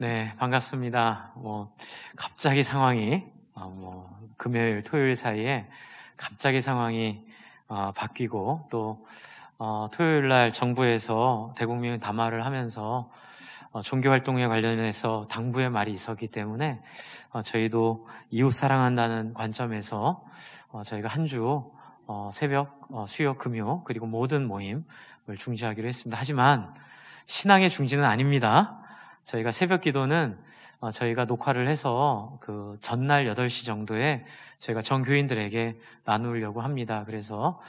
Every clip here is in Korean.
네, 반갑습니다. 갑자기 상황이, 금요일, 토요일 사이에 갑자기 상황이, 바뀌고, 또, 토요일 날 정부에서 대국민 담화를 하면서, 종교 활동에 관련해서 당부의 말이 있었기 때문에, 저희도 이웃 사랑한다는 관점에서, 저희가 한 주, 새벽, 수요, 금요, 그리고 모든 모임을 중지하기로 했습니다. 하지만, 신앙의 중지는 아닙니다. 저희가 새벽 기도는 저희가 녹화를 해서 그 전날 8시 정도에 저희가 전 교인들에게 나누려고 합니다. 그래서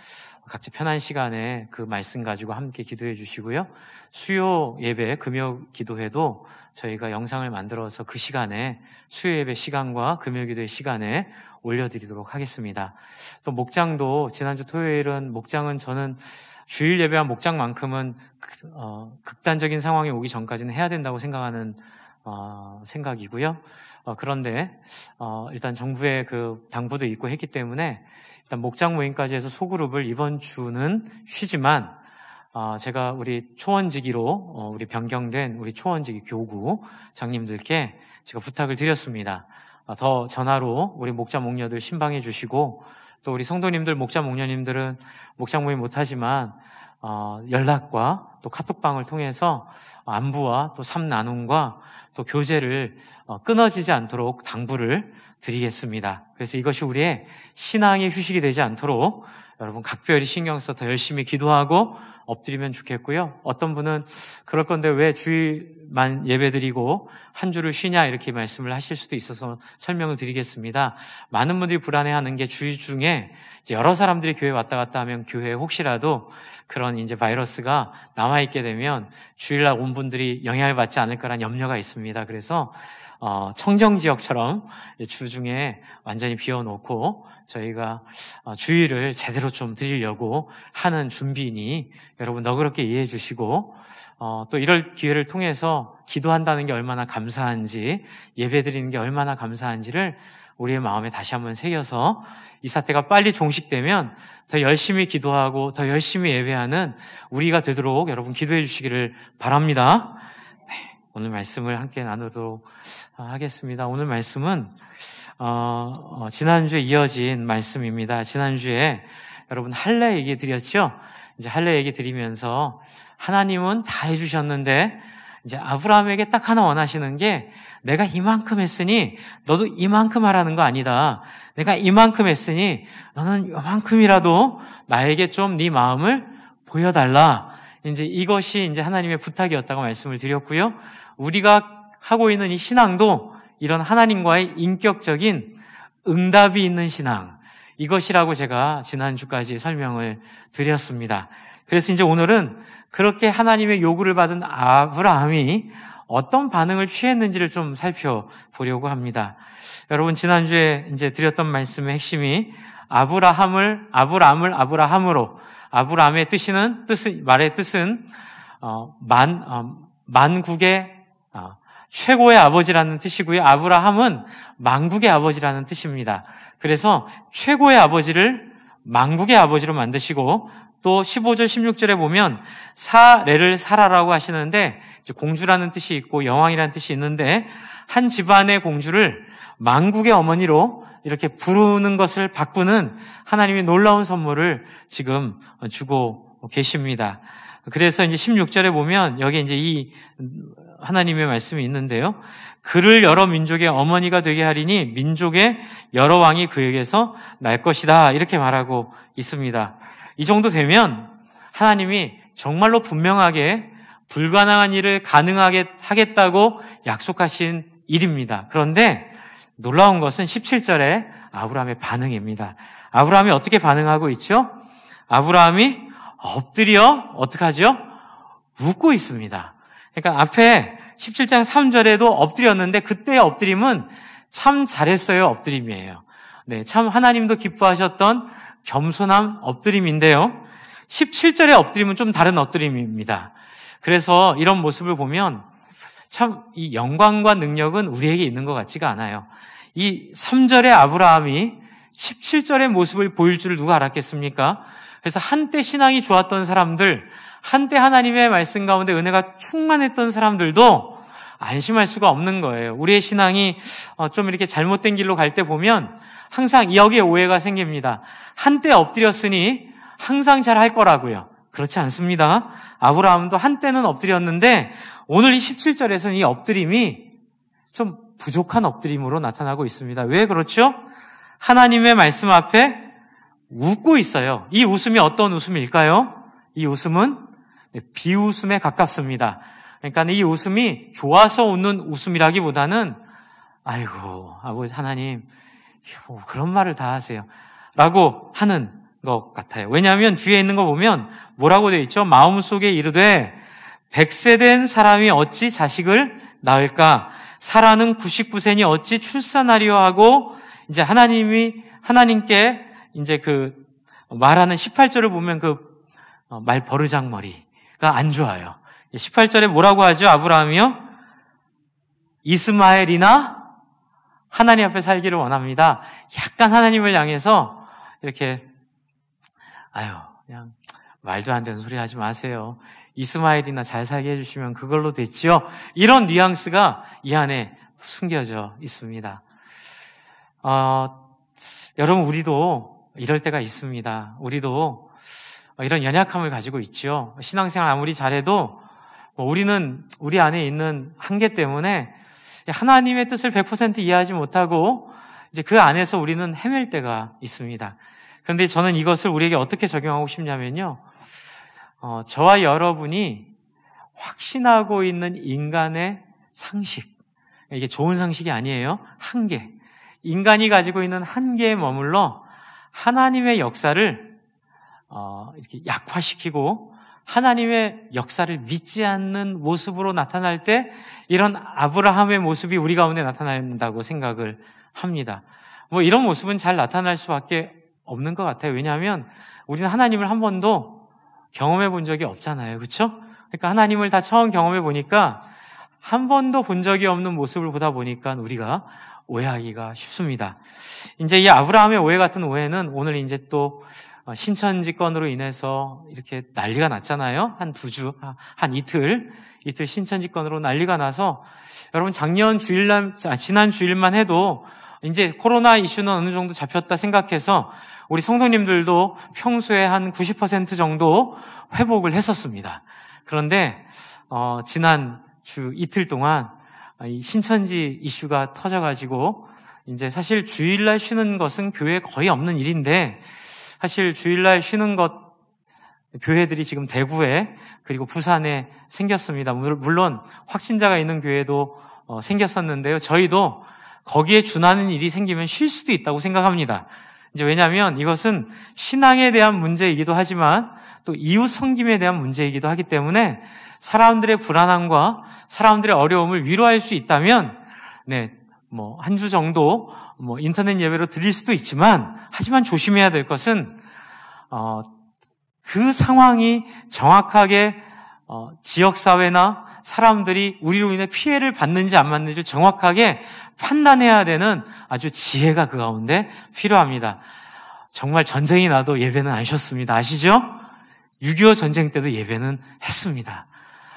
각자 편한 시간에 그 말씀 가지고 함께 기도해 주시고요. 수요 예배, 금요 기도회도 저희가 영상을 만들어서 그 시간에 수요 예배 시간과 금요 기도회 시간에 올려드리도록 하겠습니다. 또 목장도 지난주 토요일은 목장은 저는 주일 예배와 목장만큼은 극단적인 상황이 오기 전까지는 해야 된다고 생각하는 생각이고요. 그런데 일단 정부의 그 당부도 있고 했기 때문에 일단 목장 모임까지 해서 소그룹을 이번 주는 쉬지만 제가 우리 초원지기로 우리 변경된 우리 초원지기 교구 장님들께 제가 부탁을 드렸습니다. 더 전화로 우리 목자 목녀들 신방해 주시고 또 우리 성도님들, 목자 목녀님들은 목장 모임 못하지만 연락과 또 카톡방을 통해서 안부와 또 삶 나눔과 또 교제를 끊어지지 않도록 당부를 드리겠습니다. 그래서 이것이 우리의 신앙의 휴식이 되지 않도록 여러분 각별히 신경 써 더 열심히 기도하고 엎드리면 좋겠고요. 어떤 분은 그럴 건데 왜 주일만 예배드리고 한 주를 쉬냐 이렇게 말씀을 하실 수도 있어서 설명을 드리겠습니다. 많은 분들이 불안해하는 게 주일 중에 이제 여러 사람들이 교회 왔다 갔다 하면 교회에 혹시라도 그런 이제 바이러스가 남아있게 되면 주일날 온 분들이 영향을 받지 않을까라는 염려가 있습니다. 그래서 청정지역처럼 주중에 완전히 비워놓고 저희가 주일을 제대로 좀 드리려고 하는 준비니 여러분 너그럽게 이해해 주시고 또 이럴 기회를 통해서 기도한다는 게 얼마나 감사한지 예배 드리는 게 얼마나 감사한지를 우리의 마음에 다시 한번 새겨서 이 사태가 빨리 종식되면 더 열심히 기도하고 더 열심히 예배하는 우리가 되도록 여러분 기도해 주시기를 바랍니다. 오늘 말씀을 함께 나누도록 하겠습니다. 오늘 말씀은 지난주에 이어진 말씀입니다. 지난주에 여러분 할례 얘기 드렸죠? 이제 할례 얘기 드리면서 하나님은 다 해주셨는데 이제 아브라함에게 딱 하나 원하시는 게 내가 이만큼 했으니 너도 이만큼 하라는 거 아니다. 내가 이만큼 했으니 너는 이만큼이라도 나에게 좀 네 마음을 보여달라. 이제 이것이 이제 하나님의 부탁이었다고 말씀을 드렸고요. 우리가 하고 있는 이 신앙도 이런 하나님과의 인격적인 응답이 있는 신앙. 이것이라고 제가 지난주까지 설명을 드렸습니다. 그래서 이제 오늘은 그렇게 하나님의 요구를 받은 아브라함이 어떤 반응을 취했는지를 좀 살펴보려고 합니다. 여러분 지난주에 이제 드렸던 말씀의 핵심이 아브라함으로 아브라함의 말의 뜻은 만국의 최고의 아버지라는 뜻이고요. 아브라함은 만국의 아버지라는 뜻입니다. 그래서 최고의 아버지를 만국의 아버지로 만드시고 또 15절, 16절에 보면 사례를 사라라고 하시는데 이제 공주라는 뜻이 있고 여왕이라는 뜻이 있는데 한 집안의 공주를 만국의 어머니로 이렇게 부르는 것을 바꾸는 하나님의 놀라운 선물을 지금 주고 계십니다. 그래서 이제 16절에 보면 여기 이제 이 하나님의 말씀이 있는데요. 그를 여러 민족의 어머니가 되게 하리니 민족의 여러 왕이 그에게서 날 것이다. 이렇게 말하고 있습니다. 이 정도 되면 하나님이 정말로 분명하게 불가능한 일을 가능하게 하겠다고 약속하신 일입니다. 그런데 놀라운 것은 17절에 아브라함의 반응입니다. 아브라함이 어떻게 반응하고 있죠? 아브라함이 엎드려 어떻게 하죠? 웃고 있습니다. 그러니까 앞에 17장 3절에도 엎드렸는데 그때의 엎드림은 참 잘했어요 엎드림이에요. 네, 참 하나님도 기뻐하셨던 겸손한 엎드림인데요. 17절의 엎드림은 좀 다른 엎드림입니다. 그래서 이런 모습을 보면 참 이 영광과 능력은 우리에게 있는 것 같지가 않아요. 이 3절의 아브라함이 17절의 모습을 보일 줄 누가 알았겠습니까? 그래서 한때 신앙이 좋았던 사람들, 한때 하나님의 말씀 가운데 은혜가 충만했던 사람들도 안심할 수가 없는 거예요. 우리의 신앙이 좀 이렇게 잘못된 길로 갈 때 보면 항상 여기에 오해가 생깁니다. 한때 엎드렸으니 항상 잘 할 거라고요. 그렇지 않습니다. 아브라함도 한때는 엎드렸는데 오늘 이 17절에서는 이 엎드림이 좀 부족한 엎드림으로 나타나고 있습니다. 왜 그렇죠? 하나님의 말씀 앞에 웃고 있어요. 이 웃음이 어떤 웃음일까요? 이 웃음은 비웃음에 가깝습니다. 그러니까 이 웃음이 좋아서 웃는 웃음이라기보다는 아이고 하나님 뭐 그런 말을 다 하세요 라고 하는 것 같아요. 왜냐하면 뒤에 있는 거 보면 뭐라고 되어 있죠? 마음속에 이르되 100세 된 사람이 어찌 자식을 낳을까? 사라는 99세니 어찌 출산하리요 하고 이제 하나님께 이제 그 말하는 18절을 보면 그 말 버르장머리가 안 좋아요. 18절에 뭐라고 하죠? 아브라함이요? 이스마엘이나 하나님 앞에 살기를 원합니다. 약간 하나님을 향해서 이렇게 그냥 말도 안 되는 소리 하지 마세요. 이스마엘이나 잘 살게 해주시면 그걸로 됐죠. 이런 뉘앙스가 이 안에 숨겨져 있습니다. 여러분 우리도 이럴 때가 있습니다. 우리도 이런 연약함을 가지고 있죠. 신앙생활 아무리 잘해도 우리는 우리 안에 있는 한계 때문에 하나님의 뜻을 100% 이해하지 못하고 이제 그 안에서 우리는 헤맬 때가 있습니다. 그런데 저는 이것을 우리에게 어떻게 적용하고 싶냐면요. 저와 여러분이 확신하고 있는 인간의 상식, 이게 좋은 상식이 아니에요. 한계. 인간이 가지고 있는 한계에 머물러 하나님의 역사를 이렇게 약화시키고 하나님의 역사를 믿지 않는 모습으로 나타날 때 이런 아브라함의 모습이 우리 가운데 나타난다고 생각을 합니다. 이런 모습은 잘 나타날 수밖에 없는 것 같아요. 왜냐하면 우리는 하나님을 한 번도 경험해 본 적이 없잖아요. 그렇죠? 그러니까 하나님을 다 처음 경험해 보니까 한 번도 본 적이 없는 모습을 보다 보니까 우리가 오해하기가 쉽습니다. 이제 이 아브라함의 오해 같은 오해는 오늘 이제 또 신천지 건으로 인해서 이렇게 난리가 났잖아요. 한 2주, 한 이틀 신천지 건으로 난리가 나서 여러분 지난 주일만 해도 이제 코로나 이슈는 어느 정도 잡혔다 생각해서 우리 성도님들도 평소에 한 90% 정도 회복을 했었습니다. 그런데 지난 주 이틀 동안 이 신천지 이슈가 터져가지고 이제 사실 주일날 쉬는 것은 교회에 거의 없는 일인데 사실 주일날 쉬는 것 교회들이 지금 대구에 그리고 부산에 생겼습니다. 물론 확진자가 있는 교회도 생겼었는데요. 저희도 거기에 준하는 일이 생기면 쉴 수도 있다고 생각합니다. 이제 왜냐하면 이것은 신앙에 대한 문제이기도 하지만 또 이웃 섬김에 대한 문제이기도 하기 때문에 사람들의 불안함과 사람들의 어려움을 위로할 수 있다면 한 주 정도 인터넷 예배로 드릴 수도 있지만 하지만 조심해야 될 것은 그 상황이 정확하게 지역사회나 사람들이 우리로 인해 피해를 받는지 안 받는지 정확하게 판단해야 되는 아주 지혜가 그 가운데 필요합니다. 정말 전쟁이 나도 예배는 안 쉬었습니다. 아시죠? 6.25 전쟁 때도 예배는 했습니다.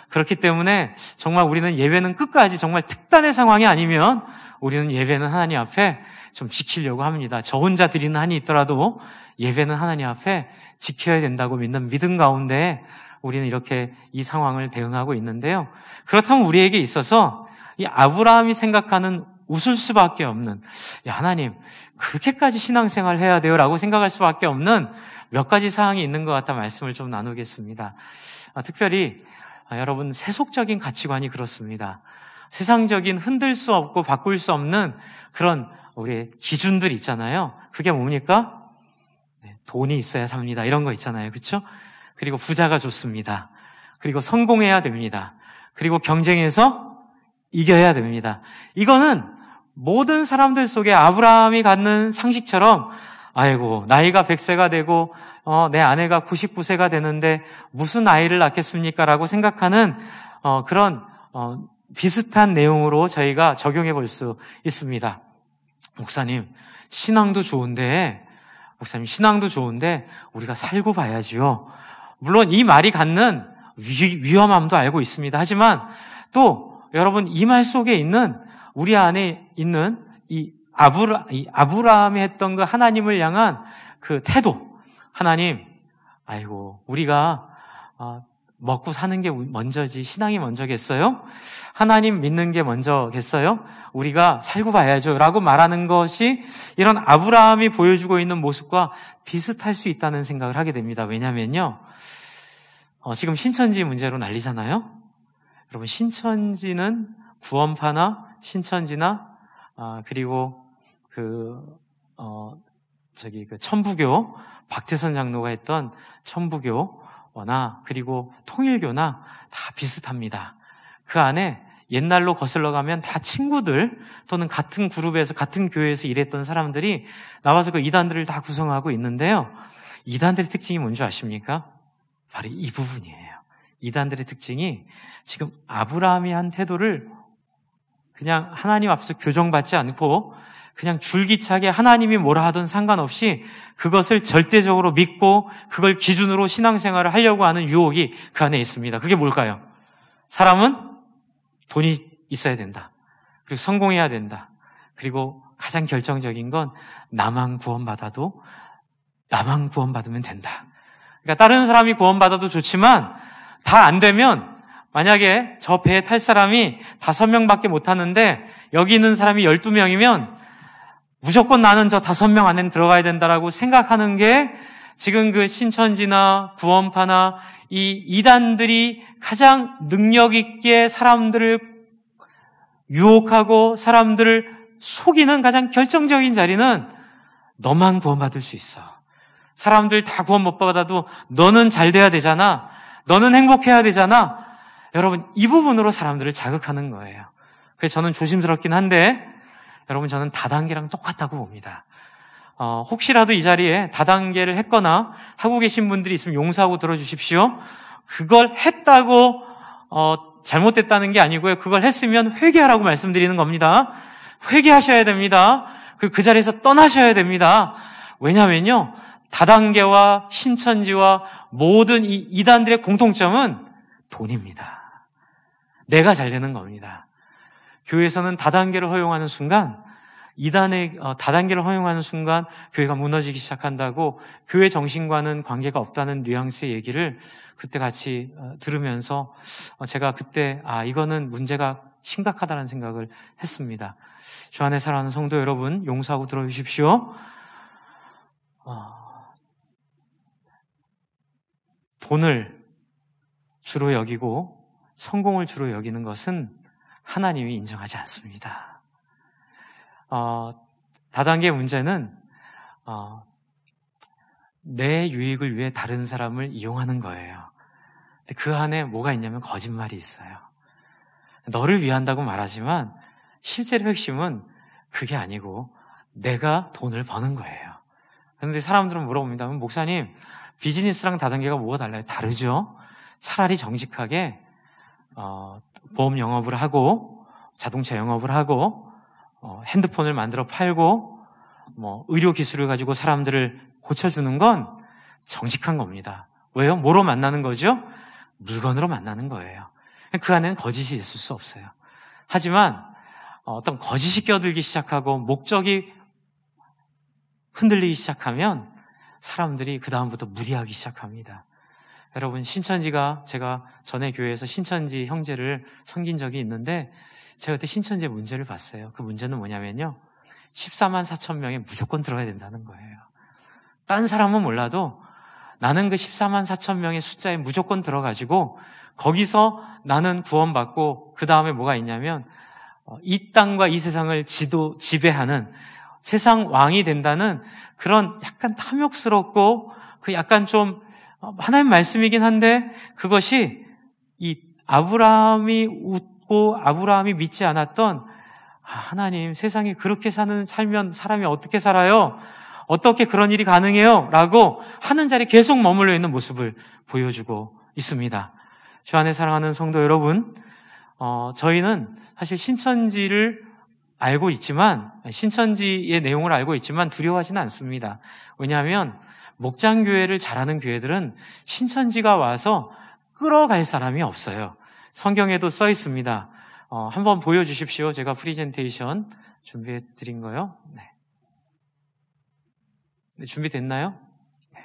그렇기 때문에 정말 우리는 예배는 끝까지 정말 특단의 상황이 아니면 우리는 예배는 하나님 앞에 좀 지키려고 합니다. 저 혼자 드리는 한이 있더라도 예배는 하나님 앞에 지켜야 된다고 믿는 믿음 가운데 우리는 이렇게 이 상황을 대응하고 있는데요. 그렇다면 우리에게 있어서 이 아브라함이 생각하는 웃을 수밖에 없는 하나님 그렇게까지 신앙생활 해야 돼요 라고 생각할 수밖에 없는 몇 가지 사항이 있는 것 같아 말씀을 좀 나누겠습니다. 특별히 여러분 세속적인 가치관이 그렇습니다. 세상적인 흔들 수 없고 바꿀 수 없는 그런 우리의 기준들 있잖아요. 그게 뭡니까? 돈이 있어야 삽니다. 이런 거 있잖아요. 그렇죠? 그리고 부자가 좋습니다. 그리고 성공해야 됩니다. 그리고 경쟁에서 이겨야 됩니다. 이거는 모든 사람들 속에 아브라함이 갖는 상식처럼 아이고 나이가 100세가 되고 내 아내가 99세가 되는데 무슨 아이를 낳겠습니까? 라고 생각하는 그런 비슷한 내용으로 저희가 적용해 볼 수 있습니다. 목사님 신앙도 좋은데 우리가 살고 봐야지요. 물론 이 말이 갖는 위험함도 알고 있습니다. 하지만 또 여러분, 이 말 속에 있는 우리 안에 있는 이 아브라함이 했던 그 하나님을 향한 그 태도. 하나님, 아이고, 우리가 먹고 사는 게 먼저지 신앙이 먼저겠어요? 하나님 믿는 게 먼저겠어요? 우리가 살고 봐야죠 라고 말하는 것이 이런 아브라함이 보여주고 있는 모습과 비슷할 수 있다는 생각을 하게 됩니다. 왜냐면요, 지금 신천지 문제로 난리잖아요. 여러분, 신천지는 구원파나 신천지나 그리고 그 천부교 박태선 장로가 했던 천부교나 그리고 통일교나 다 비슷합니다. 그 안에 옛날로 거슬러 가면 다 친구들 또는 같은 그룹에서 같은 교회에서 일했던 사람들이 나와서 그 이단들을 다 구성하고 있는데요. 이단들의 특징이 뭔지 아십니까? 바로 이 부분이에요. 이단들의 특징이 지금 아브라함이 한 태도를 그냥 하나님 앞에서 교정받지 않고 그냥 줄기차게 하나님이 뭐라 하든 상관없이 그것을 절대적으로 믿고 그걸 기준으로 신앙생활을 하려고 하는 유혹이 그 안에 있습니다. 그게 뭘까요? 사람은 돈이 있어야 된다. 그리고 성공해야 된다. 그리고 가장 결정적인 건 나만 구원받으면 된다. 그러니까 다른 사람이 구원받아도 좋지만 다 안 되면 만약에 저 배에 탈 사람이 5명밖에 못 타는데 여기 있는 사람이 12명이면 무조건 나는 저 5명 안에 들어가야 된다라고 생각하는 게 지금 그 신천지나 구원파나 이 이단들이 가장 능력 있게 사람들을 유혹하고 사람들을 속이는 가장 결정적인 자리는 너만 구원받을 수 있어. 사람들 다 구원 못 받아도 너는 잘 돼야 되잖아. 너는 행복해야 되잖아. 여러분, 이 부분으로 사람들을 자극하는 거예요. 그래서 저는 조심스럽긴 한데 여러분, 저는 다단계랑 똑같다고 봅니다. 혹시라도 이 자리에 다단계를 했거나 하고 계신 분들이 있으면 용서하고 들어주십시오. 그걸 했다고 잘못됐다는 게 아니고요. 그걸 했으면 회개하라고 말씀드리는 겁니다. 회개하셔야 됩니다. 그 자리에서 떠나셔야 됩니다. 왜냐면요, 다단계와 신천지와 모든 이 이단들의 공통점은 돈입니다. 내가 잘 되는 겁니다. 교회에서는 다단계를 허용하는 순간, 이단의 다단계를 허용하는 순간 교회가 무너지기 시작한다고 교회 정신과는 관계가 없다는 뉘앙스의 얘기를 그때 같이 들으면서 제가 그때 이거는 문제가 심각하다는 생각을 했습니다. 주 안에 사랑하는 성도 여러분, 용서하고 들어주십시오. 돈을 주로 여기고 성공을 주로 여기는 것은 하나님이 인정하지 않습니다. 다단계 문제는 내 유익을 위해 다른 사람을 이용하는 거예요. 근데 그 안에 뭐가 있냐면 거짓말이 있어요. 너를 위한다고 말하지만 실제로 핵심은 그게 아니고 내가 돈을 버는 거예요. 그런데 사람들은 물어봅니다. 목사님, 비즈니스랑 다단계가 뭐가 달라요? 다르죠? 차라리 정직하게 보험 영업을 하고 자동차 영업을 하고 핸드폰을 만들어 팔고 의료 기술을 가지고 사람들을 고쳐주는 건 정직한 겁니다. 왜요? 뭐로 만나는 거죠? 물건으로 만나는 거예요. 그 안에는 거짓이 있을 수 없어요. 하지만 어떤 거짓이 껴들기 시작하고 목적이 흔들리기 시작하면 사람들이 그 다음부터 무리하기 시작합니다. 여러분, 신천지가 제가 전에 교회에서 신천지 형제를 섬긴 적이 있는데 제가 그때 신천지의 문제를 봤어요. 그 문제는 뭐냐면요, 14만 4천 명에 무조건 들어가야 된다는 거예요. 딴 사람은 몰라도 나는 그 14만 4천 명의 숫자에 무조건 들어가지고 거기서 나는 구원받고 그 다음에 뭐가 있냐면 이 땅과 이 세상을 지배하는 세상 왕이 된다는 그런 약간 탐욕스럽고 그 약간 좀 하나님 말씀이긴 한데 그것이 이 아브라함이 웃고 아브라함이 믿지 않았던 하나님, 세상에 그렇게 살면 사람이 어떻게 살아요? 어떻게 그런 일이 가능해요? 라고 하는 자리에 계속 머물러 있는 모습을 보여주고 있습니다. 주 안에 사랑하는 성도 여러분, 저희는 사실 신천지를 알고 있지만, 신천지의 내용을 알고 있지만 두려워하지는 않습니다. 왜냐하면 목장교회를 잘하는 교회들은 신천지가 와서 끌어갈 사람이 없어요. 성경에도 써 있습니다. 한번 보여주십시오. 제가 프리젠테이션 준비해 드린 거요. 네. 준비됐나요? 네.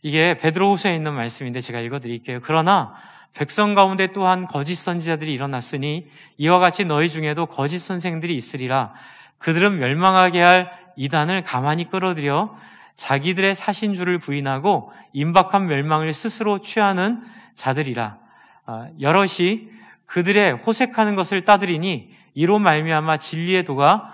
이게 베드로후서에 있는 말씀인데 제가 읽어드릴게요. 그러나 백성 가운데 또한 거짓 선지자들이 일어났으니 이와 같이 너희 중에도 거짓 선생들이 있으리라. 그들은 멸망하게 할 이단을 가만히 끌어들여 자기들의 사신주를 부인하고 임박한 멸망을 스스로 취하는 자들이라. 여럿이 그들의 호색하는 것을 따들이니 이로 말미암아 진리의 도가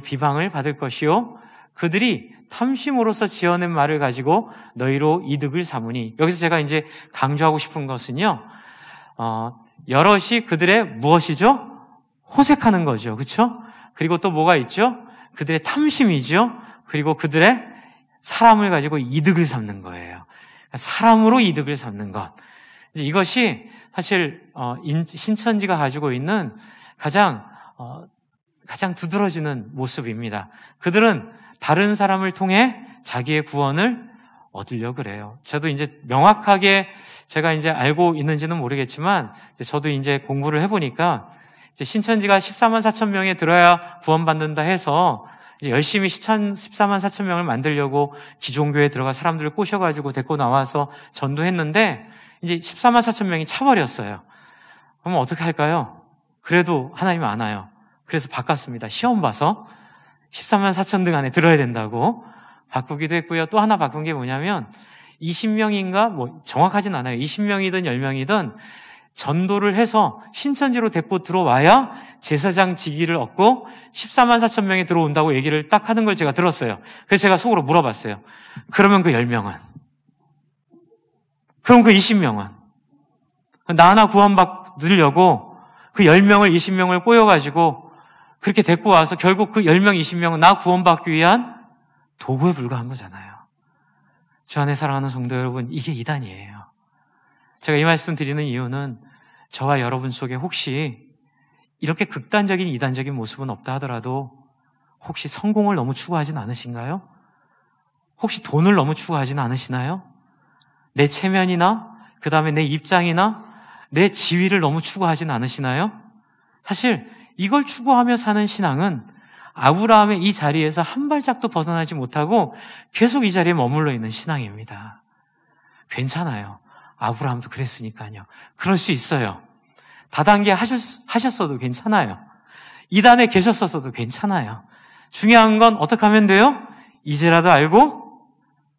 비방을 받을 것이요 그들이 탐심으로서 지어낸 말을 가지고 너희로 이득을 삼으니. 여기서 제가 이제 강조하고 싶은 것은요, 여럿이 그들의 무엇이죠? 호색하는 거죠. 그렇죠? 그리고 또 뭐가 있죠? 그들의 탐심이죠. 그리고 그들의 사람을 가지고 이득을 삼는 거예요. 사람으로 이득을 삼는 것. 이것이 사실 신천지가 가지고 있는 가장 두드러지는 모습입니다. 그들은 다른 사람을 통해 자기의 구원을 얻으려고 그래요. 저도 이제 명확하게 제가 이제 알고 있는지는 모르겠지만, 저도 이제 공부를 해보니까, 이제 신천지가 14만 4천 명에 들어야 구원받는다 해서, 이제 열심히 14만 4천 명을 만들려고 기존교회에 들어가 사람들을 꼬셔가지고 데리고 나와서 전도했는데, 이제 14만 4천 명이 차버렸어요. 그럼 어떻게 할까요? 그래도 하나님 안 와요. 그래서 바꿨습니다. 시험 봐서 14만 4천 등 안에 들어야 된다고 바꾸기도 했고요. 또 하나 바꾼 게 뭐냐면 20명인가 정확하진 않아요. 20명이든 10명이든 전도를 해서 신천지로 데리고 들어와야 제사장 직위를 얻고 14만 4천 명이 들어온다고 얘기를 딱 하는 걸 제가 들었어요. 그래서 제가 속으로 물어봤어요. 그러면 그 10명은? 그럼 그 20명은? 나 하나 구원받으려고 그 10명을 20명을 꼬여가지고 그렇게 데리고 와서 결국 그 10명, 20명은 나 구원받기 위한 도구에 불과한 거잖아요. 주 안에 사랑하는 성도 여러분, 이게 이단이에요. 제가 이 말씀 드리는 이유는 저와 여러분 속에 혹시 이렇게 극단적인 이단적인 모습은 없다 하더라도 혹시 성공을 너무 추구하진 않으신가요? 혹시 돈을 너무 추구하진 않으시나요? 내 체면이나 그 다음에 내 입장이나 내 지위를 너무 추구하진 않으시나요? 사실 이걸 추구하며 사는 신앙은 아브라함의 이 자리에서 한 발짝도 벗어나지 못하고 계속 이 자리에 머물러 있는 신앙입니다. 괜찮아요. 아브라함도 그랬으니까요. 그럴 수 있어요. 다단계 하셨어도 괜찮아요. 이단에 계셨었어도 괜찮아요. 중요한 건 어떻게 하면 돼요? 이제라도 알고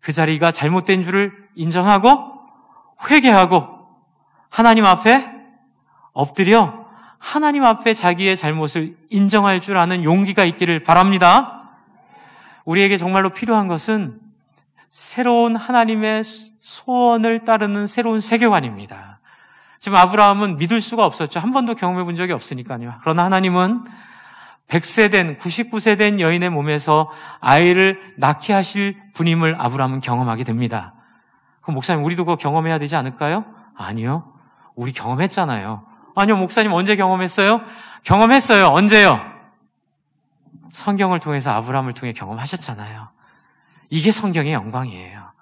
그 자리가 잘못된 줄을 인정하고 회개하고 하나님 앞에 엎드려 하나님 앞에 자기의 잘못을 인정할 줄 아는 용기가 있기를 바랍니다. 우리에게 정말로 필요한 것은 새로운 하나님의 소원을 따르는 새로운 세계관입니다. 지금 아브라함은 믿을 수가 없었죠. 한 번도 경험해 본 적이 없으니까요. 그러나 하나님은 100세 된 99세 된 여인의 몸에서 아이를 낳게 하실 분임을 아브라함은 경험하게 됩니다. 그럼 목사님, 우리도 그거 경험해야 되지 않을까요? 아니요. 우리 경험했잖아요. 아니요, 목사님 언제 경험했어요? 경험했어요. 언제요? 성경을 통해서 아브라함을 통해 경험하셨잖아요. 이게 성경의 영광이에요.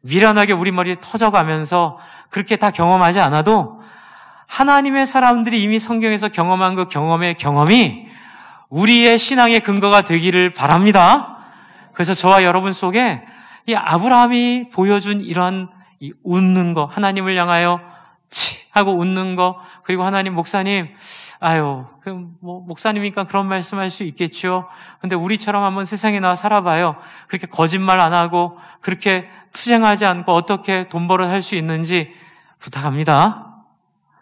미련하게 우리 머리에 터져가면서 그렇게 다 경험하지 않아도 하나님의 사람들이 이미 성경에서 경험한 그 경험이 우리의 신앙의 근거가 되기를 바랍니다. 그래서 저와 여러분 속에 이 아브라함이 보여준 이러한 이 웃는 거, 하나님을 향하여 치 하고 웃는 거, 그리고 하나님, 목사님, 목사님이니까 그런 말씀할 수 있겠죠. 근데 우리처럼 한번 세상에 나와 살아봐요. 그렇게 거짓말 안 하고 그렇게 투쟁하지 않고 어떻게 돈 벌어 살 수 있는지 부탁합니다.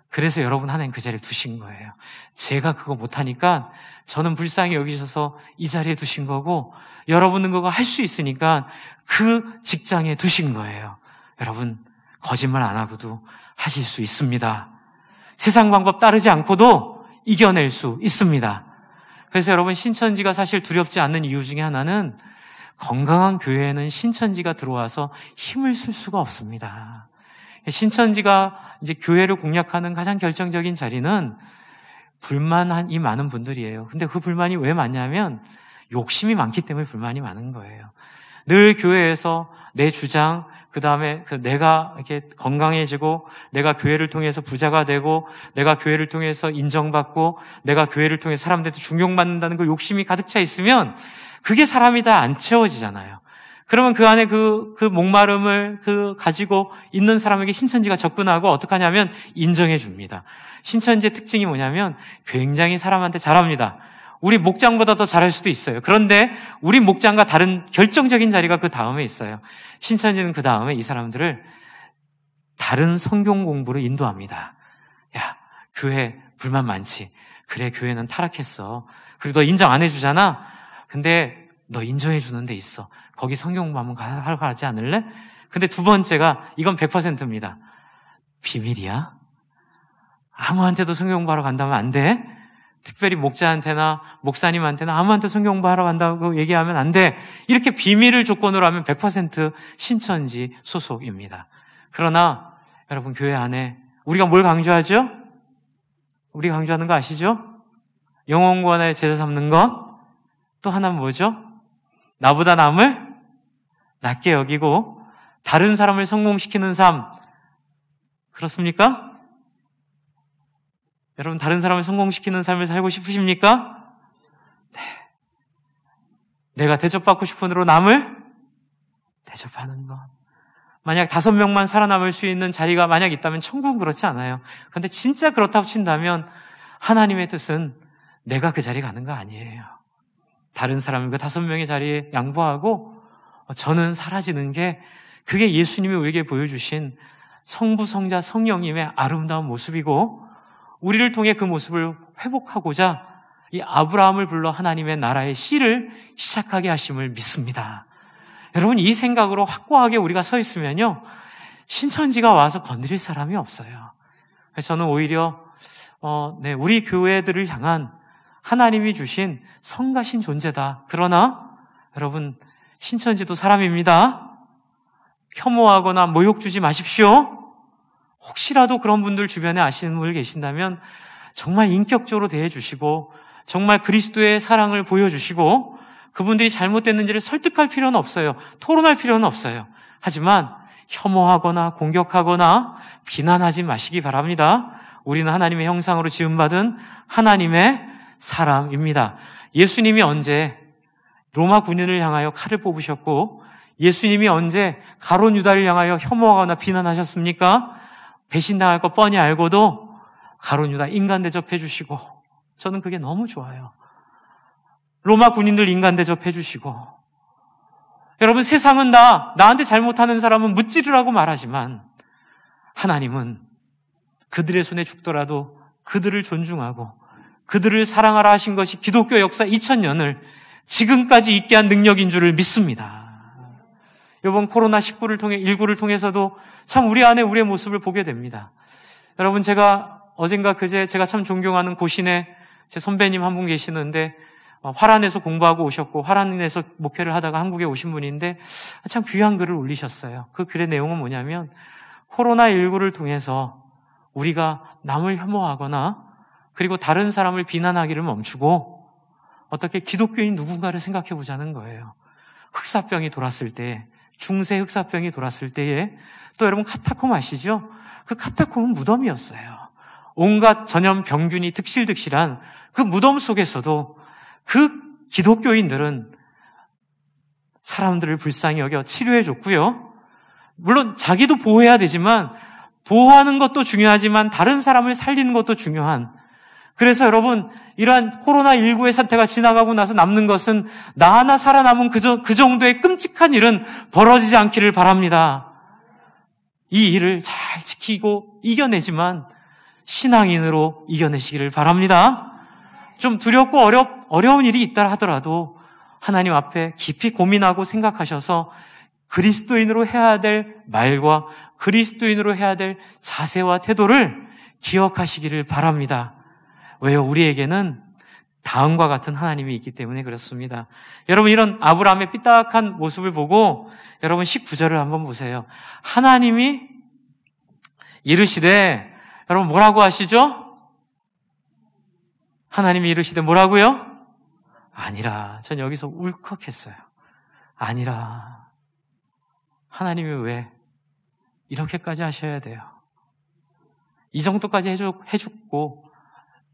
그래서 여러분 하나님 그 자리에 두신 거예요. 제가 그거 못하니까 저는 불쌍히 여기셔서 이 자리에 두신 거고, 여러분은 그거 할 수 있으니까 그 직장에 두신 거예요. 여러분 거짓말 안 하고도 하실 수 있습니다. 세상 방법 따르지 않고도 이겨낼 수 있습니다. 그래서 여러분, 신천지가 사실 두렵지 않는 이유 중에 하나는 건강한 교회에는 신천지가 들어와서 힘을 쓸 수가 없습니다. 신천지가 이제 교회를 공략하는 가장 결정적인 자리는 불만이 많은 분들이에요. 근데 그 불만이 왜 많냐면 욕심이 많기 때문에 불만이 많은 거예요. 늘 교회에서 내 주장, 그 다음에 내가 이렇게 건강해지고, 내가 교회를 통해서 부자가 되고, 내가 교회를 통해서 인정받고, 내가 교회를 통해 사람들한테 존경받는다는 그 욕심이 가득 차 있으면 그게 사람이 다 안 채워지잖아요. 그러면 그 안에 그 목마름을 가지고 있는 사람에게 신천지가 접근하고 어떻게 하냐면 인정해 줍니다. 신천지의 특징이 뭐냐면 굉장히 사람한테 잘합니다. 우리 목장보다 더 잘할 수도 있어요. 그런데 우리 목장과 다른 결정적인 자리가 그 다음에 있어요. 신천지는 그 다음에 이 사람들을 다른 성경 공부로 인도합니다. 야, 교회 불만 많지. 그래, 교회는 타락했어. 그리고 너 인정 안 해주잖아. 근데 너 인정해 주는 데 있어. 거기 성경 공부 한번 하러 가지 않을래? 근데 두 번째가 이건 100%입니다. 비밀이야? 아무한테도 성경 공부하러 간다면 안 돼? 특별히 목자한테나 목사님한테나 아무한테 성경 공부하러 간다고 얘기하면 안 돼. 이렇게 비밀을 조건으로 하면 100% 신천지 소속입니다. 그러나 여러분 교회 안에 우리가 뭘 강조하죠? 우리가 강조하는 거 아시죠? 영혼구원의 제자 삼는 것. 또 하나는 뭐죠? 나보다 남을 낮게 여기고 다른 사람을 성공시키는 삶. 그렇습니까? 여러분 다른 사람을 성공시키는 삶을 살고 싶으십니까? 네. 내가 대접받고 싶은 대로 남을 대접하는 것. 만약 5명만 살아남을 수 있는 자리가 만약 있다면 천국은 그렇지 않아요. 그런데 진짜 그렇다고 친다면 하나님의 뜻은 내가 그 자리에 가는 거 아니에요. 다른 사람을 그 5명의 자리에 양보하고 저는 사라지는 게 그게 예수님이 우리에게 보여주신 성부, 성자, 성령님의 아름다운 모습이고 우리를 통해 그 모습을 회복하고자 이 아브라함을 불러 하나님의 나라의 씨를 시작하게 하심을 믿습니다. 여러분 이 생각으로 확고하게 우리가 서 있으면요 신천지가 와서 건드릴 사람이 없어요. 그래서 저는 오히려 우리 교회들을 향한 하나님이 주신 성가신 존재다. 그러나 여러분 신천지도 사람입니다. 혐오하거나 모욕 주지 마십시오. 혹시라도 그런 분들 주변에 아시는 분들 계신다면 정말 인격적으로 대해주시고 정말 그리스도의 사랑을 보여주시고 그분들이 잘못됐는지를 설득할 필요는 없어요. 토론할 필요는 없어요. 하지만 혐오하거나 공격하거나 비난하지 마시기 바랍니다. 우리는 하나님의 형상으로 지음받은 하나님의 사람입니다. 예수님이 언제 로마 군인을 향하여 칼을 뽑으셨고 예수님이 언제 가룟 유다를 향하여 혐오하거나 비난하셨습니까? 배신당할 거 뻔히 알고도 가룟 유다 인간 대접해 주시고 저는 그게 너무 좋아요. 로마 군인들 인간 대접해 주시고 여러분 세상은 다 나한테 잘못하는 사람은 무찌르라고 말하지만 하나님은 그들의 손에 죽더라도 그들을 존중하고 그들을 사랑하라 하신 것이 기독교 역사 2000년을 지금까지 있게 한 능력인 줄을 믿습니다. 이번 코로나19를 통해서도 참 우리 안에 우리의 모습을 보게 됩니다. 여러분 제가 어젠가 그제 제가 참 존경하는 고신의 제 선배님 한 분 계시는데 화란에서 공부하고 오셨고 화란에서 목회를 하다가 한국에 오신 분인데 참 귀한 글을 올리셨어요. 그 글의 내용은 뭐냐면 코로나19를 통해서 우리가 남을 혐오하거나 그리고 다른 사람을 비난하기를 멈추고 어떻게 기독교인 누군가를 생각해 보자는 거예요. 흑사병이 돌았을 때 중세 흑사병이 돌았을 때에 또 여러분 카타콤 아시죠? 그 카타콤은 무덤이었어요. 온갖 전염 병균이 득실득실한 그 무덤 속에서도 그 기독교인들은 사람들을 불쌍히 여겨 치료해 줬고요. 물론 자기도 보호해야 되지만 보호하는 것도 중요하지만 다른 사람을 살리는 것도 중요한 그래서 여러분 이러한 코로나19의 사태가 지나가고 나서 남는 것은 나 하나 살아남은 그 정도의 끔찍한 일은 벌어지지 않기를 바랍니다. 이 일을 잘 지키고 이겨내지만 신앙인으로 이겨내시기를 바랍니다. 좀 두렵고 어려운 일이 있다 하더라도 하나님 앞에 깊이 고민하고 생각하셔서 그리스도인으로 해야 될 말과 그리스도인으로 해야 될 자세와 태도를 기억하시기를 바랍니다. 왜요? 우리에게는 다음과 같은 하나님이 있기 때문에 그렇습니다. 여러분 이런 아브라함의 삐딱한 모습을 보고 여러분 19절을 한번 보세요. 하나님이 이르시되 여러분 뭐라고 하시죠? 하나님이 이르시되 뭐라고요? 아니라 전 여기서 울컥했어요. 아니라 하나님이 왜 이렇게까지 하셔야 돼요? 이 정도까지 해주고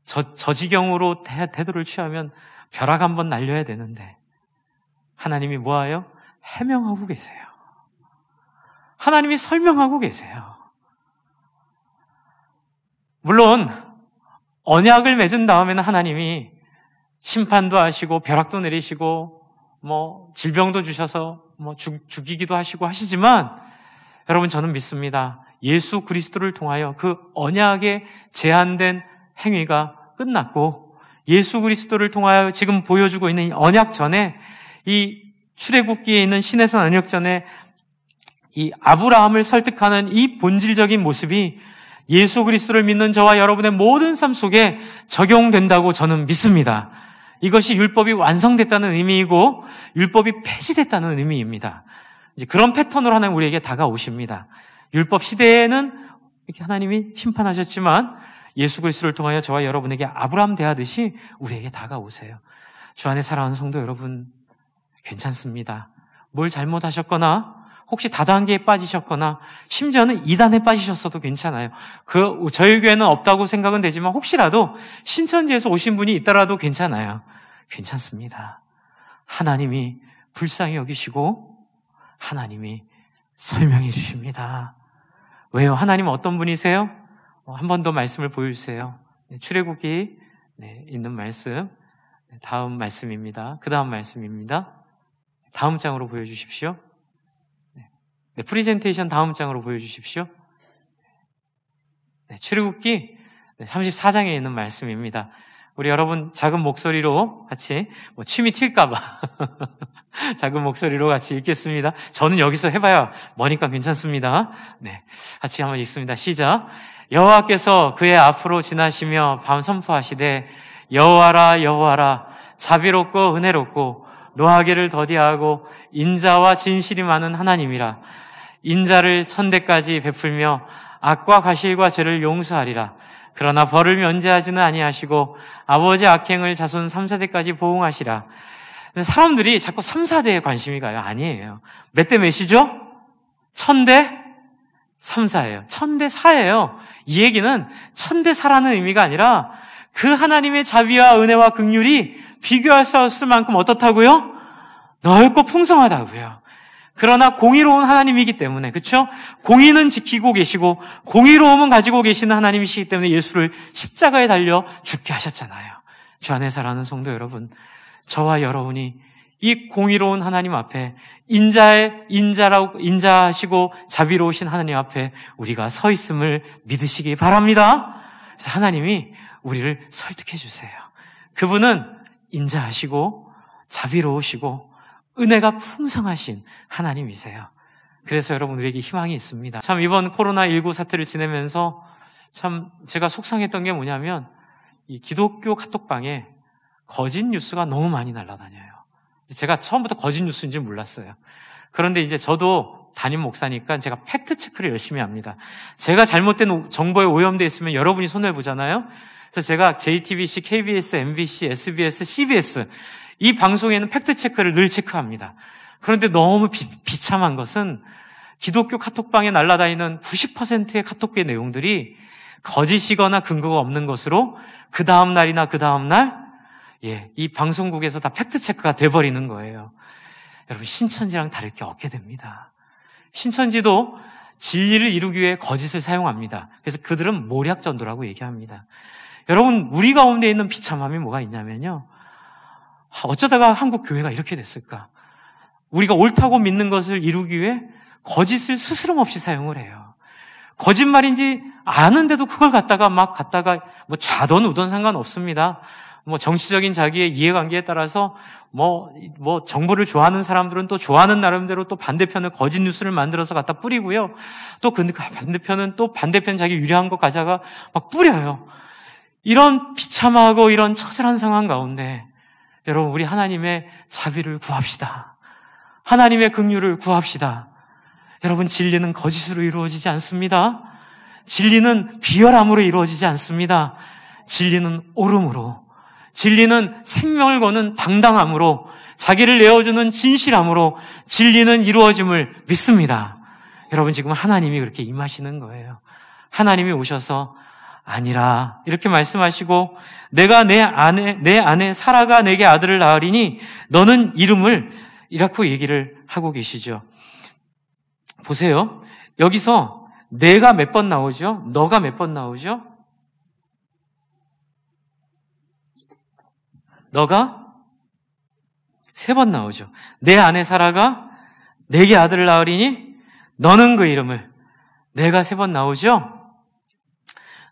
저 지경으로 태도를 취하면 벼락 한번 날려야 되는데 하나님이 뭐하여? 해명하고 계세요. 하나님이 설명하고 계세요. 물론 언약을 맺은 다음에는 하나님이 심판도 하시고 벼락도 내리시고 질병도 주셔서 죽이기도 하시고 하시지만 여러분, 저는 믿습니다. 예수 그리스도를 통하여 그 언약의 제한된 행위가 끝났고 예수 그리스도를 통하여 지금 보여주고 있는 이 언약 전에, 이 출애굽기에 있는 시내산 언약전에 이 아브라함을 설득하는 이 본질적인 모습이 예수 그리스도를 믿는 저와 여러분의 모든 삶 속에 적용된다고 저는 믿습니다. 이것이 율법이 완성됐다는 의미이고 율법이 폐지됐다는 의미입니다. 이제 그런 패턴으로 하나님 우리에게 다가오십니다. 율법 시대에는 이렇게 하나님이 심판하셨지만 예수 그리스도를 통하여 저와 여러분에게 아브라함 대하듯이 우리에게 다가오세요. 주 안에 사랑하는 성도 여러분, 괜찮습니다. 뭘 잘못하셨거나 혹시 다단계에 빠지셨거나 심지어는 이단에 빠지셨어도 괜찮아요. 저희 교회는 없다고 생각은 되지만 혹시라도 신천지에서 오신 분이 있더라도 괜찮아요. 괜찮습니다. 하나님이 불쌍히 여기시고 하나님이 설명해 주십니다. 왜요? 하나님은 어떤 분이세요? 한 번 더 말씀을 보여주세요. 출애굽기 있는 말씀, 다음 말씀입니다. 그 다음 말씀입니다. 다음 장으로 보여주십시오. 프리젠테이션 다음 장으로 보여주십시오. 출애굽기 34장에 있는 말씀입니다. 우리 여러분 작은 목소리로 같이 침이 튈까봐 작은 목소리로 같이 읽겠습니다. 저는 여기서 해봐야 머니까 괜찮습니다. 같이 한번 읽습니다. 시작. 여호와께서 그의 앞으로 지나시며 밤 선포하시되 여호와라 여호와라 자비롭고 은혜롭고 노하기를 더디하고 인자와 진실이 많은 하나님이라. 인자를 천대까지 베풀며 악과 과실과 죄를 용서하리라. 그러나 벌을 면제하지는 아니하시고 아버지 악행을 자손 3세대까지 보응하시라. 사람들이 자꾸 3, 4대에 관심이 가요. 아니에요. 몇 대 몇이죠? 1000대 3, 4예요. 1000대 4예요. 이 얘기는 1000대 4라는 의미가 아니라 그 하나님의 자비와 은혜와 긍휼이 비교할 수 없을 만큼 어떻다고요? 넓고 풍성하다고요. 그러나 공의로운 하나님이기 때문에, 그렇죠? 공의는 지키고 계시고 공의로움은 가지고 계시는 하나님이시기 때문에 예수를 십자가에 달려 죽게 하셨잖아요. 주 안에 사랑하는 성도 여러분, 저와 여러분이 이 공의로운 하나님 앞에 인자하시고 자비로우신 하나님 앞에 우리가 서 있음을 믿으시기 바랍니다. 그래서 하나님이 우리를 설득해 주세요. 그분은 인자하시고 자비로우시고 은혜가 풍성하신 하나님이세요. 그래서 여러분 우리에게 희망이 있습니다. 참 이번 코로나19 사태를 지내면서 참 제가 속상했던 게 뭐냐면 이 기독교 카톡방에 거짓 뉴스가 너무 많이 날아다녀요. 제가 처음부터 거짓 뉴스인지 몰랐어요. 그런데 이제 저도 담임 목사니까 제가 팩트 체크를 열심히 합니다. 제가 잘못된 정보에 오염되어 있으면 여러분이 손해를 보잖아요. 그래서 제가 JTBC, KBS, MBC, SBS, CBS 이 방송에는 팩트 체크를 늘 체크합니다. 그런데 너무 비참한 것은 기독교 카톡방에 날아다니는 90%의 카톡의 내용들이 거짓이거나 근거가 없는 것으로 그 다음 날이나 그 다음 날 이 방송국에서 다 팩트 체크가 돼버리는 거예요. 여러분 신천지랑 다를 게 없게 됩니다. 신천지도 진리를 이루기 위해 거짓을 사용합니다. 그래서 그들은 모략전도라고 얘기합니다. 여러분 우리 가운데 있는 비참함이 뭐가 있냐면요. 어쩌다가 한국 교회가 이렇게 됐을까? 우리가 옳다고 믿는 것을 이루기 위해 거짓을 스스럼 없이 사용을 해요. 거짓말인지 아는데도 그걸 갖다가 좌던 우던 상관없습니다. 정치적인 자기의 이해관계에 따라서 정부를 좋아하는 사람들은 또 좋아하는 나름대로 또 반대편을 거짓 뉴스를 만들어서 갖다 뿌리고요. 또 그 반대편은 또 반대편 자기 유리한 것 가져가 막 뿌려요. 이런 비참하고 이런 처절한 상황 가운데 여러분 우리 하나님의 자비를 구합시다. 하나님의 긍휼을 구합시다. 여러분 진리는 거짓으로 이루어지지 않습니다. 진리는 비열함으로 이루어지지 않습니다. 진리는 옳음으로 진리는 생명을 거는 당당함으로, 자기를 내어주는 진실함으로 진리는 이루어짐을 믿습니다. 여러분, 지금 하나님이 그렇게 임하시는 거예요. 하나님이 오셔서 아니라 이렇게 말씀하시고, 내가 내 아내 사라가 내게 아들을 낳으리니 너는 이름을, 이라고 얘기를 하고 계시죠. 보세요. 여기서 내가 몇 번 나오죠? 너가 몇 번 나오죠? 너가 3번 나오죠. 내 아내 사라가 내게 아들을 낳으리니 너는 그 이름을, 내가 3번 나오죠?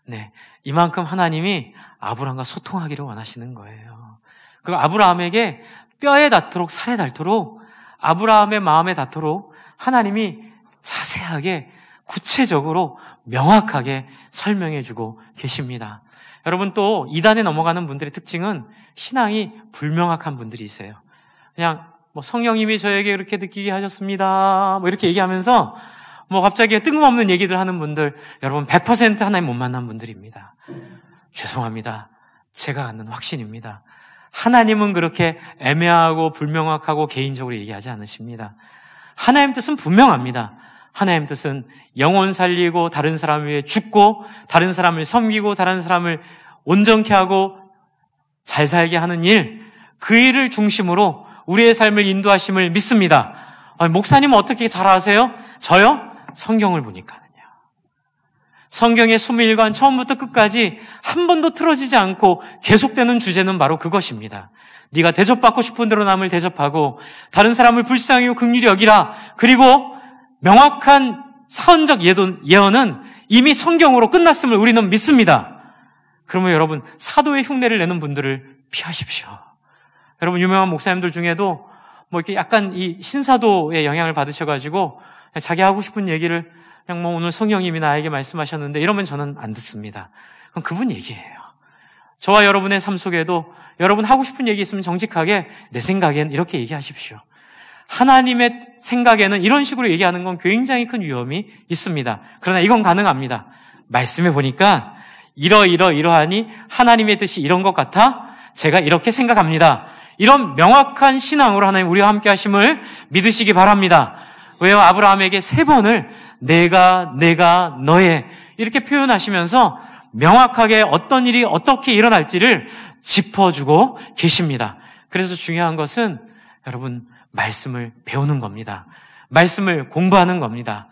네, 이만큼 하나님이 아브라함과 소통하기를 원하시는 거예요. 그 아브라함에게 뼈에 닿도록, 살에 닿도록, 아브라함의 마음에 닿도록 하나님이 자세하게, 구체적으로, 명확하게 설명해주고 계십니다. 여러분, 또 이단에 넘어가는 분들의 특징은 신앙이 불명확한 분들이 있어요. 그냥 성령님이 저에게 그렇게 느끼게 하셨습니다, 이렇게 얘기하면서 갑자기 뜬금없는 얘기들 하는 분들, 여러분 100% 하나님 못 만난 분들입니다. 죄송합니다. 제가 갖는 확신입니다. 하나님은 그렇게 애매하고 불명확하고 개인적으로 얘기하지 않으십니다. 하나님 뜻은 분명합니다. 하나님 뜻은 영혼 살리고, 다른 사람 위해 죽고, 다른 사람을 섬기고, 다른 사람을 온전케 하고 잘 살게 하는 일, 그 일을 중심으로 우리의 삶을 인도하심을 믿습니다. 목사님은 어떻게 잘 아세요? 저요? 성경을 보니까는요. 성경의 21권 처음부터 끝까지 한 번도 틀어지지 않고 계속되는 주제는 바로 그것입니다. 네가 대접받고 싶은 대로 남을 대접하고, 다른 사람을 불쌍히 여기고 긍휼히 여기라. 그리고 명확한 사언적 예언은 이미 성경으로 끝났음을 우리는 믿습니다. 그러면 여러분, 사도의 흉내를 내는 분들을 피하십시오. 여러분, 유명한 목사님들 중에도 이렇게 약간 이 신사도의 영향을 받으셔가지고 자기 하고 싶은 얘기를 그냥 오늘 성령님이 나에게 말씀하셨는데 이러면 저는 안 듣습니다. 그럼 그분 얘기예요. 저와 여러분의 삶 속에도 여러분 하고 싶은 얘기 있으면 정직하게 내 생각엔 이렇게 얘기하십시오. 하나님의 생각에는 이런 식으로 얘기하는 건 굉장히 큰 위험이 있습니다. 그러나 이건 가능합니다. 말씀해 보니까 이러하니 하나님의 뜻이 이런 것 같아 제가 이렇게 생각합니다. 이런 명확한 신앙으로 하나님 우리와 함께 하심을 믿으시기 바랍니다. 왜요? 아브라함에게 3번을 내가, 너의 이렇게 표현하시면서 명확하게 어떤 일이 어떻게 일어날지를 짚어주고 계십니다. 그래서 중요한 것은 여러분, 말씀을 배우는 겁니다. 말씀을 공부하는 겁니다.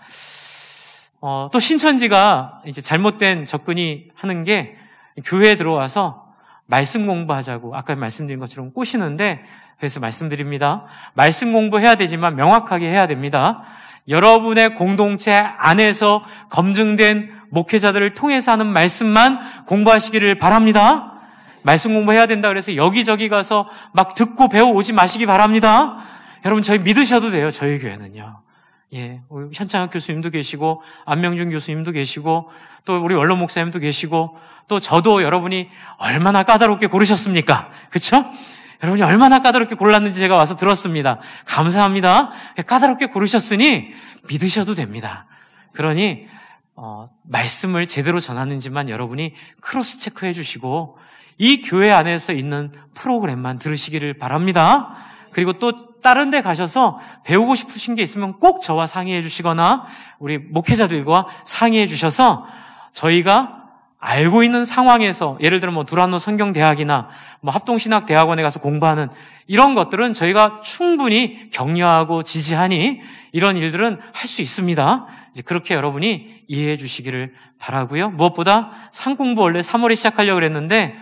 또 신천지가 이제 잘못된 접근이 하는 게, 교회에 들어와서 말씀 공부하자고 아까 말씀드린 것처럼 꼬시는데, 그래서 말씀드립니다. 말씀 공부해야 되지만 명확하게 해야 됩니다. 여러분의 공동체 안에서 검증된 목회자들을 통해서 하는 말씀만 공부하시기를 바랍니다. 말씀 공부해야 된다 그래서 여기저기 가서 막 듣고 배워오지 마시기 바랍니다. 여러분, 저희 믿으셔도 돼요. 저희 교회는요. 예, 우리 현창학 교수님도 계시고, 안명준 교수님도 계시고, 또 우리 원로 목사님도 계시고, 또 저도 여러분이 얼마나 까다롭게 고르셨습니까? 그쵸? 여러분이 얼마나 까다롭게 골랐는지 제가 와서 들었습니다. 감사합니다. 까다롭게 고르셨으니 믿으셔도 됩니다. 그러니 말씀을 제대로 전하는지만 여러분이 크로스 체크해 주시고, 이 교회 안에서 있는 프로그램만 들으시기를 바랍니다. 그리고 또 다른 데 가셔서 배우고 싶으신 게 있으면 꼭 저와 상의해 주시거나 우리 목회자들과 상의해 주셔서 저희가 알고 있는 상황에서, 예를 들어 두란노 성경대학이나 합동신학대학원에 가서 공부하는 이런 것들은 저희가 충분히 격려하고 지지하니 이런 일들은 할 수 있습니다. 이제 그렇게 여러분이 이해해 주시기를 바라고요. 무엇보다 상공부 원래 3월에 시작하려고 그랬는데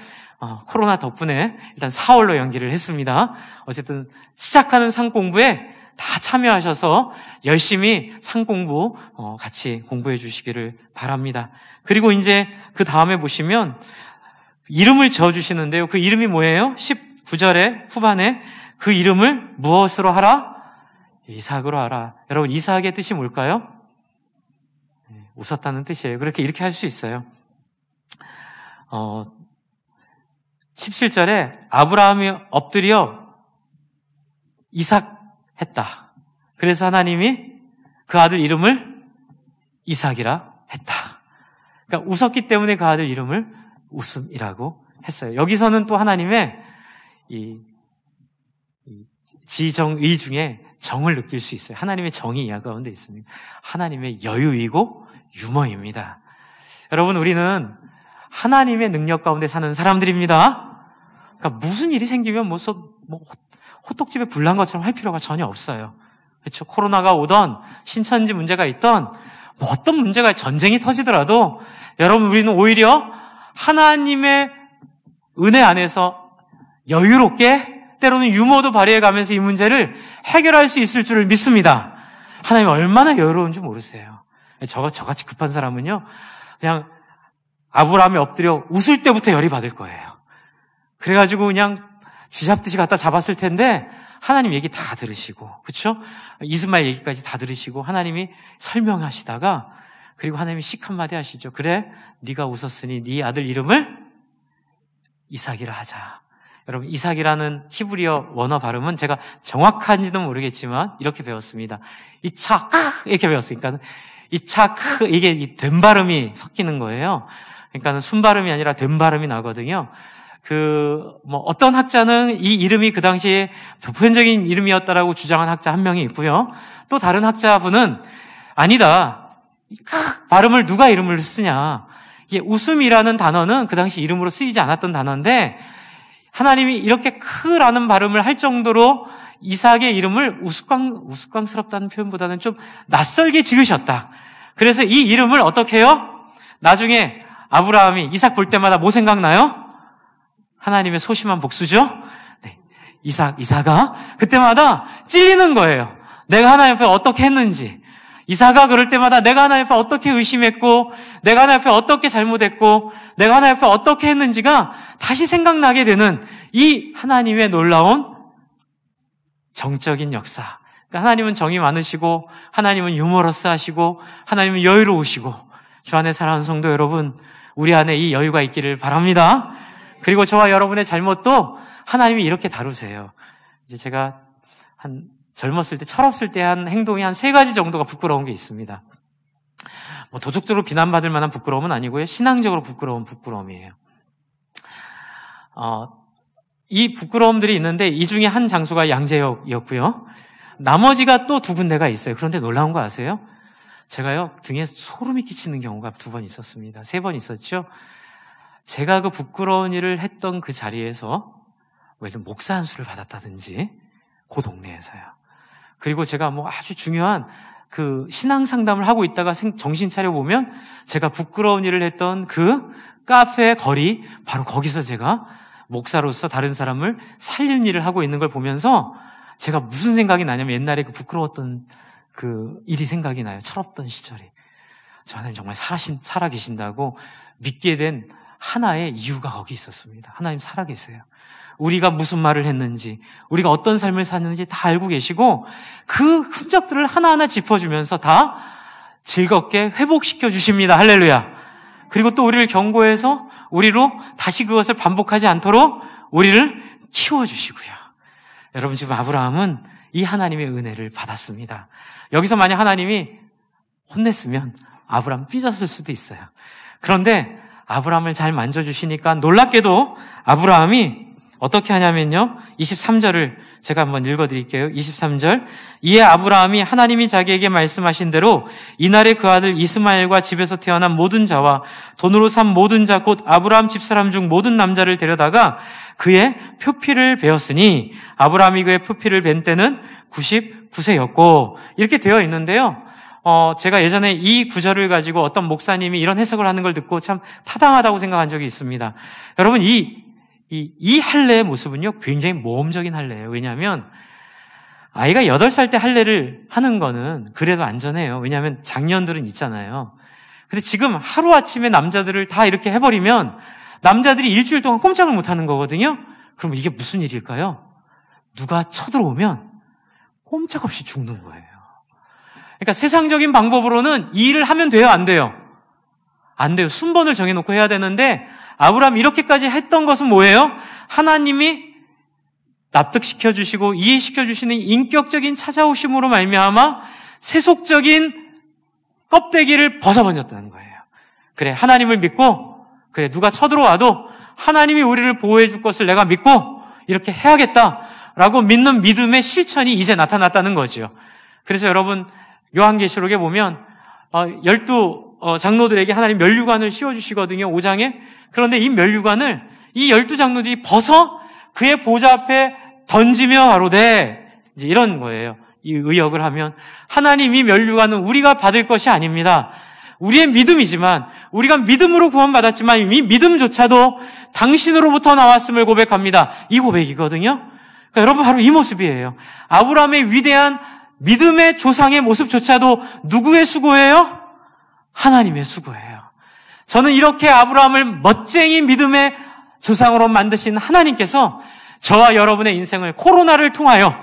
코로나 덕분에 일단 4월로 연기를 했습니다. 어쨌든 시작하는 상공부에 다 참여하셔서 열심히 상공부 같이 공부해 주시기를 바랍니다. 그리고 이제 그 다음에 보시면 이름을 지어주시는데요. 그 이름이 뭐예요? 19절의 후반에 그 이름을 무엇으로 하라? 이삭으로 하라. 여러분, 이삭의 뜻이 뭘까요? 웃었다는 뜻이에요. 이렇게 할 수 있어요. 17절에 아브라함이 엎드려 이삭 했다. 그래서 하나님이 그 아들 이름을 이삭이라 했다. 그러니까 웃었기 때문에 그 아들 이름을 웃음이라고 했어요. 여기서는 또 하나님의 이 지정의 중에 정을 느낄 수 있어요. 하나님의 정이 이 가운데 있습니다. 하나님의 여유이고 유머입니다. 여러분, 우리는 하나님의 능력 가운데 사는 사람들입니다. 그러니까 무슨 일이 생기면 뭐 호떡집에 불 난 것처럼 할 필요가 전혀 없어요. 그렇죠? 코로나가 오던 신천지 문제가 있던 뭐 어떤 문제가 전쟁이 터지더라도 여러분, 우리는 오히려 하나님의 은혜 안에서 여유롭게 때로는 유머도 발휘해가면서 이 문제를 해결할 수 있을 줄을 믿습니다. 하나님 얼마나 여유로운지 모르세요. 저같이 급한 사람은요, 그냥 아브라함이 엎드려 웃을 때부터 열이 받을 거예요. 그래가지고 그냥 쥐잡듯이 갖다 잡았을 텐데 하나님 얘기 다 들으시고, 그렇죠? 이스마엘 얘기까지 다 들으시고 하나님이 설명하시다가, 그리고 하나님이 씩 한마디 하시죠. 그래, 네가 웃었으니 네 아들 이름을 이삭이라 하자. 여러분, 이삭이라는 히브리어 원어 발음은 제가 정확한지는 모르겠지만 이렇게 배웠습니다. 이착 이렇게 배웠으니까 이착, 이게 된 발음이 섞이는 거예요. 그러니까 순 발음이 아니라 된 발음이 나거든요. 어떤 학자는 이 이름이 그 당시에 보편적인 이름이었다라고 주장한 학자 한 명이 있고요. 또 다른 학자분은 아니다. 발음을 누가 이름을 쓰냐. 이게 웃음이라는 단어는 그 당시 이름으로 쓰이지 않았던 단어인데 하나님이 이렇게 크라는 발음을 할 정도로 이삭의 이름을 우스꽝스럽다는 표현보다는 좀 낯설게 지으셨다. 그래서 이 이름을 어떻게 해요? 나중에 아브라함이 이삭 볼 때마다 뭐 생각나요? 하나님의 소심한 복수죠? 네. 이삭아 그때마다 찔리는 거예요. 내가 하나님 앞에 어떻게 했는지. 이삭아 그럴 때마다 내가 하나님 앞에 어떻게 의심했고, 내가 하나님 앞에 어떻게 잘못했고, 내가 하나님 앞에 어떻게 했는지가 다시 생각나게 되는 이 하나님의 놀라운 정적인 역사. 그러니까 하나님은 정이 많으시고, 하나님은 유머러스하시고, 하나님은 여유로우시고, 주 안에 사랑하는 성도 여러분, 우리 안에 이 여유가 있기를 바랍니다. 그리고 저와 여러분의 잘못도 하나님이 이렇게 다루세요. 이제 제가 젊었을 때, 철없을 때 한 행동이 한 3가지 정도가 부끄러운 게 있습니다. 도덕적으로 비난받을 만한 부끄러움은 아니고요. 신앙적으로 부끄러운 부끄러움이에요. 이 부끄러움들이 있는데 이 중에 한 장소가 양재역이었고요. 나머지가 또 2군데가 있어요. 그런데 놀라운 거 아세요? 제가요, 등에 소름이 끼치는 경우가 2번 있었습니다. 3번 있었죠? 제가 그 부끄러운 일을 했던 그 자리에서 목사 한 수를 받았다든지, 그 동네에서요. 그리고 제가 아주 중요한 그 신앙 상담을 하고 있다가 정신 차려 보면 제가 부끄러운 일을 했던 그 카페 거리, 바로 거기서 제가 목사로서 다른 사람을 살리는 일을 하고 있는 걸 보면서 제가 무슨 생각이 나냐면 옛날에 그 부끄러웠던 그 일이 생각이 나요. 철없던 시절이. 저 하나님 정말 살아 계신다고 믿게 된 하나의 이유가 거기 있었습니다. 하나님 살아 계세요. 우리가 무슨 말을 했는지, 우리가 어떤 삶을 사는지 다 알고 계시고 그 흔적들을 하나하나 짚어주면서 다 즐겁게 회복시켜 주십니다. 할렐루야. 그리고 또 우리를 경고해서 우리로 다시 그것을 반복하지 않도록 우리를 키워주시고요. 여러분, 지금 아브라함은 이 하나님의 은혜를 받았습니다. 여기서 만약 하나님이 혼냈으면 아브라함 삐졌을 수도 있어요. 그런데 아브라함을 잘 만져주시니까 놀랍게도 아브라함이 어떻게 하냐면요, 23절을 제가 한번 읽어드릴게요. 23절. 이에 아브라함이 하나님이 자기에게 말씀하신 대로 이날에 그 아들 이스마엘과 집에서 태어난 모든 자와 돈으로 산 모든 자 곧 아브라함 집사람 중 모든 남자를 데려다가 그의 표피를 베었으니 아브라함이 그의 표피를 벤 때는 99세였고 이렇게 되어 있는데요. 제가 예전에 이 구절을 가지고 어떤 목사님이 이런 해석을 하는 걸 듣고 참 타당하다고 생각한 적이 있습니다. 여러분, 이 할례의 모습은요, 굉장히 모험적인 할례예요. 왜냐하면 아이가 8살 때 할례를 하는 거는 그래도 안전해요. 왜냐하면 장년들은 있잖아요. 근데 지금 하루아침에 남자들을 다 이렇게 해버리면 남자들이 일주일 동안 꼼짝을 못하는 거거든요. 그럼 이게 무슨 일일까요? 누가 쳐들어오면 꼼짝없이 죽는 거예요. 그러니까 세상적인 방법으로는 이 일을 하면 돼요, 안 돼요? 안 돼요. 순번을 정해놓고 해야 되는데 아브라함 이렇게까지 했던 것은 뭐예요? 하나님이 납득시켜 주시고 이해시켜 주시는 인격적인 찾아오심으로 말미암아 세속적인 껍데기를 벗어버렸다는 거예요. 그래, 하나님을 믿고 그래, 누가 쳐들어와도 하나님이 우리를 보호해 줄 것을 내가 믿고 이렇게 해야겠다라고 믿는 믿음의 실천이 이제 나타났다는 거지요. 그래서 여러분, 요한계시록에 보면 12 장로들에게 하나님 면류관을 씌워주시거든요, 5장에. 그런데 이 면류관을 이 12장로들이 벗어 그의 보좌 앞에 던지며 가로되, 이제 이런 거예요. 이 의역을 하면 하나님 이 면류관은 우리가 받을 것이 아닙니다. 우리의 믿음이지만, 우리가 믿음으로 구원받았지만 이 믿음조차도 당신으로부터 나왔음을 고백합니다. 이 고백이거든요. 그러니까 여러분, 바로 이 모습이에요. 아브라함의 위대한 믿음의 조상의 모습조차도 누구의 수고예요? 하나님의 수고예요. 저는 이렇게 아브라함을 멋쟁이 믿음의 조상으로 만드신 하나님께서 저와 여러분의 인생을, 코로나를 통하여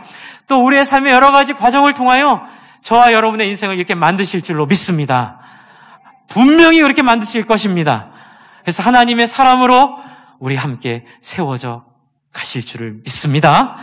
또 우리의 삶의 여러 가지 과정을 통하여 저와 여러분의 인생을 이렇게 만드실 줄로 믿습니다. 분명히 그렇게 만드실 것입니다. 그래서 하나님의 사람으로 우리 함께 세워져 가실 줄을 믿습니다.